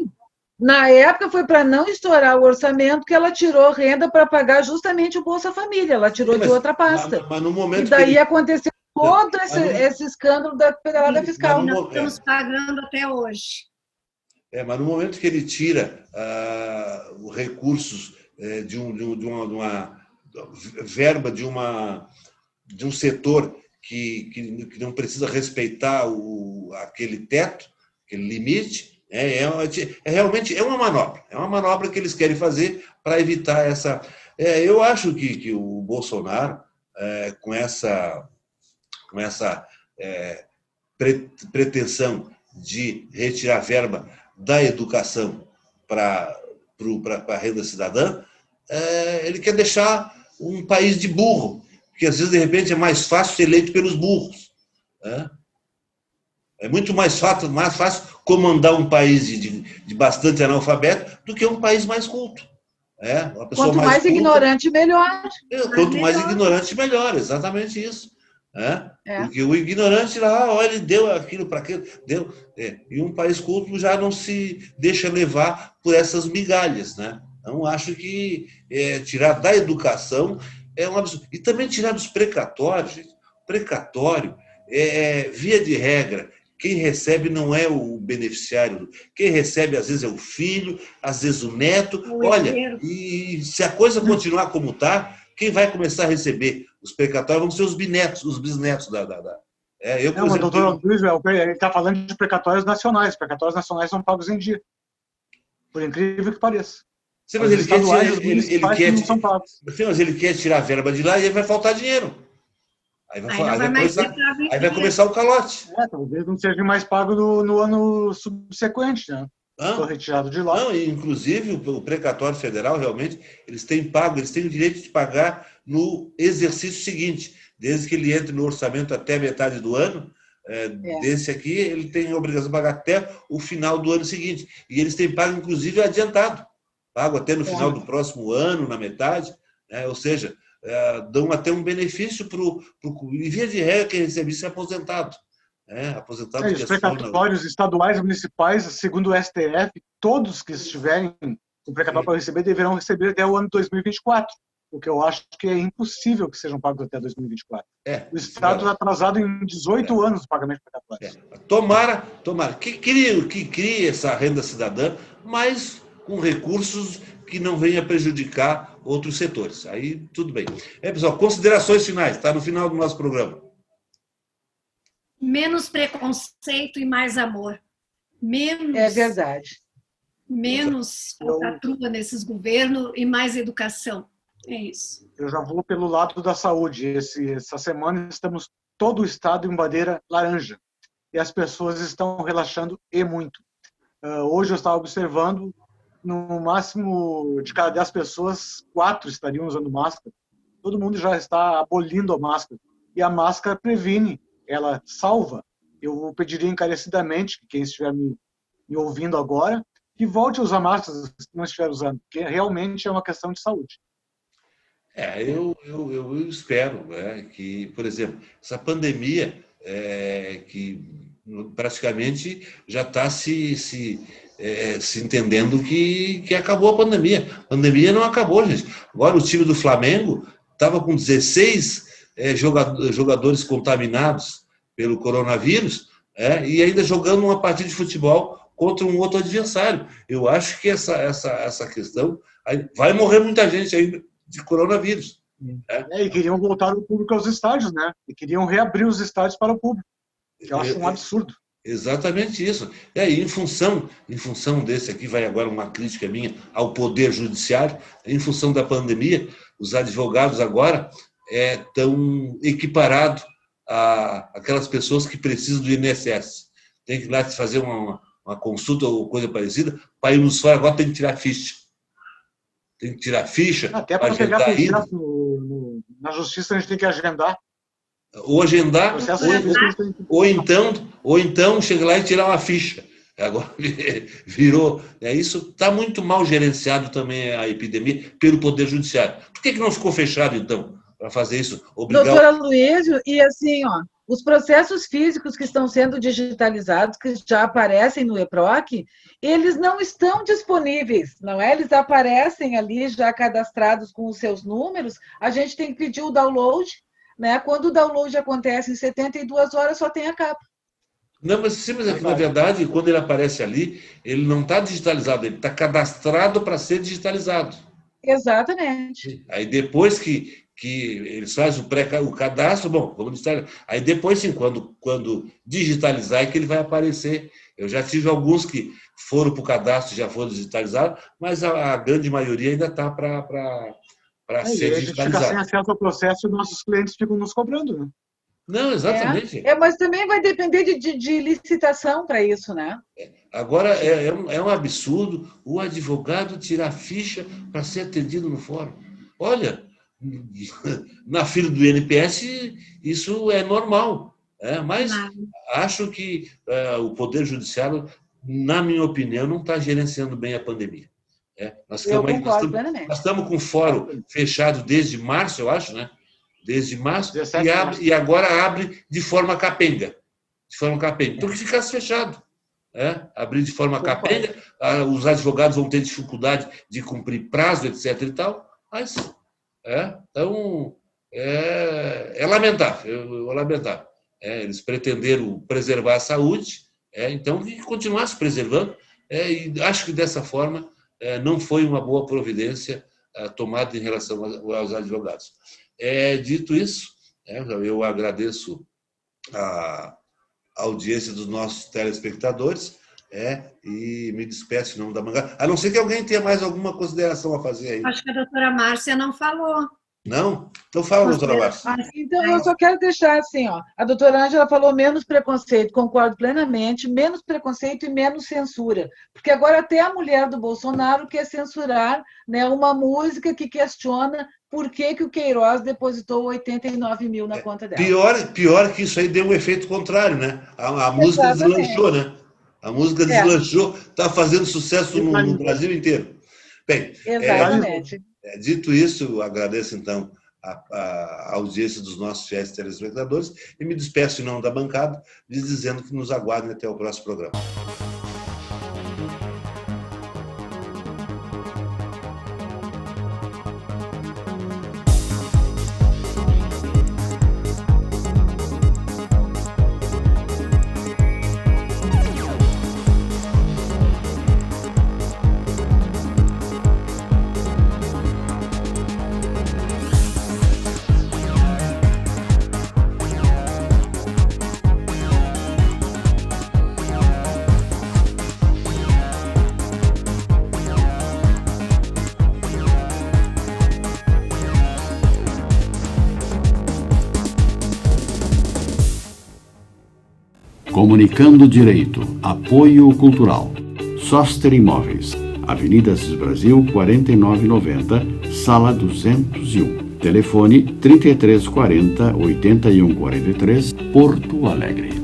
Na época, foi para não estourar o orçamento que ela tirou renda para pagar justamente o Bolsa Família. Ela tirou de outra pasta. Mas no momento e daí aconteceu todo esse escândalo da pedalada fiscal. Nós estamos pagando até hoje. Mas no momento que ele tira os recursos de uma verba de um setor que não precisa respeitar aquele teto, aquele limite, realmente uma manobra que eles querem fazer para evitar essa... eu acho que o Bolsonaro, com essa pretensão de retirar verba da educação para a renda cidadã, ele quer deixar um país de burro, porque às vezes, de repente, é mais fácil ser eleito pelos burros. É muito mais fácil comandar um país de bastante analfabeto do que um país mais culto. Uma pessoa Quanto mais culta, ignorante, melhor. quanto mais ignorante, melhor. Exatamente isso. É. Porque o ignorante lá, olha, ele deu aquilo para aquilo, deu. E um país culto já não se deixa levar por essas migalhas, né? Então, acho que tirar da educação é um absurdo. E também tirar dos precatórios, gente. Precatório, via de regra, quem recebe não é o beneficiário, quem recebe às vezes é o filho, às vezes o neto. Olha, e se a coisa continuar como está, quem vai começar a receber os precatórios vão ser os bisnetos da. Eu, por Não, mas exemplo, doutor Luiz, ele está falando de precatórios nacionais. Precatórios nacionais são pagos em dia. Por incrível que pareça. Mas ele quer tirar, não são pagos. Mas ele quer tirar a verba de lá e aí vai faltar dinheiro. Aí vai começar o calote. Talvez não seja mais pago no ano subsequente, né? Foi retirado de lá. Não, inclusive o precatório federal, realmente, eles têm o direito de pagar no exercício seguinte, desde que ele entre no orçamento até metade do ano. Desse aqui, ele tem a obrigação de pagar até o final do ano seguinte. E eles têm pago, inclusive, adiantado. Pago até no final do próximo ano, na metade. Ou seja, dão até um benefício para o. Em via de regra, quem recebe isso é aposentado. Aposentado os precatórios estaduais e municipais, segundo o STF, todos que estiverem com precatório para receber deverão receber até o ano 2024. O que eu acho que é impossível que sejam pagos até 2024. O Estado está atrasado em 18 anos o pagamento de precatórios. Tomara que crie essa renda cidadã, mas com recursos que não venha prejudicar outros setores. Aí, tudo bem. Pessoal, considerações finais, está no final do nosso programa. Menos preconceito e mais amor. É verdade. Menos falcatrua nesses governos e mais educação. É isso. Eu já vou pelo lado da saúde. Essa semana estamos todo o estado em bandeira laranja. E as pessoas estão relaxando e muito. Hoje eu estava observando, no máximo de cada 10 pessoas, 4 estariam usando máscara. Todo mundo já está abolindo a máscara. E a máscara previne, ela salva. Eu pediria encarecidamente que quem estiver me ouvindo agora, que volte a usar máscara se não estiver usando, porque realmente é uma questão de saúde. Eu espero que, por exemplo, essa pandemia que praticamente já está se entendendo que acabou a pandemia. A pandemia não acabou, gente. Agora o time do Flamengo estava com 16 jogadores contaminados pelo coronavírus e ainda jogando uma partida de futebol contra um outro adversário. Eu acho que essa questão vai morrer muita gente ainda de coronavírus. E queriam voltar o público aos estádios, né? E queriam reabrir os estádios para o público. Que eu acho um absurdo. Exatamente isso. E aí, em função desse aqui, vai agora uma crítica minha ao Poder Judiciário, em função da pandemia, os advogados agora estão equiparados a aquelas pessoas que precisam do INSS. Tem que ir lá fazer uma consulta ou coisa parecida, para ir nos fora, agora tem que tirar ficha. Tem que tirar ficha. Até para pegar processo na justiça, a gente tem que agendar. Ou agendar, ou então chegar lá e tirar uma ficha. Agora virou. Isso está muito mal gerenciado também a epidemia pelo Poder Judiciário. Por que não ficou fechado, então, para fazer isso? Doutora Luísio, e assim, os processos físicos que estão sendo digitalizados, que já aparecem no EPROC, eles não estão disponíveis, não é? Eles aparecem ali já cadastrados com os seus números, a gente tem que pedir o download, né? Quando o download acontece em 72 horas, só tem a capa. Não, mas aqui, na verdade, quando ele aparece ali, ele não está digitalizado, ele está cadastrado para ser digitalizado. Exatamente. Aí depois que eles fazem o cadastro, bom, vamos digitalizar. Aí depois, sim, quando digitalizar é que ele vai aparecer. Eu já tive alguns que foram para o cadastro, já foram digitalizados, mas a grande maioria ainda está para ser digitalizado. A gente fica sem acesso ao processo e nossos clientes ficam nos cobrando, né? Não, exatamente. Mas também vai depender de licitação para isso, né? Agora, é um absurdo o advogado tirar ficha para ser atendido no fórum. Olha, na fila do INPS, isso é normal. Mas acho que o Poder Judiciário, na minha opinião, não está gerenciando bem a pandemia. Nós estamos com o fórum fechado desde março, eu acho, né? Desde março, e agora abre de forma capenga. Então, que ficasse fechado. Abrir de forma capenga, os advogados vão ter dificuldade de cumprir prazo, etc. e tal, mas então é lamentável, lamentável. Eles pretenderam preservar a saúde, então que continuasse preservando, e acho que dessa forma não foi uma boa providência tomada em relação aos advogados. Dito isso, eu agradeço a audiência dos nossos telespectadores e me despeço em nome da bancada, a não ser que alguém tenha mais alguma consideração a fazer aí. Acho que a doutora Márcia não falou. Não? Então fala, doutora Márcia. Então, eu só quero deixar assim, a doutora Ângela falou menos preconceito, concordo plenamente, menos preconceito e menos censura, porque agora até a mulher do Bolsonaro quer censurar, né, uma música que questiona por que o Queiroz depositou 89 mil na conta dela. Pior que isso aí deu um efeito contrário, né? A música deslanchou, né? A música deslanchou, está fazendo sucesso no Brasil inteiro. Bem, exatamente. Dito isso, eu agradeço, então, a audiência dos nossos fiéis telespectadores e me despeço em nome da bancada, lhes dizendo que nos aguardem até o próximo programa. Comunicando Direito, Apoio Cultural. Soster Imóveis, Avenida Assis Brasil, 4990, Sala 201. Telefone 3340-8143, Porto Alegre.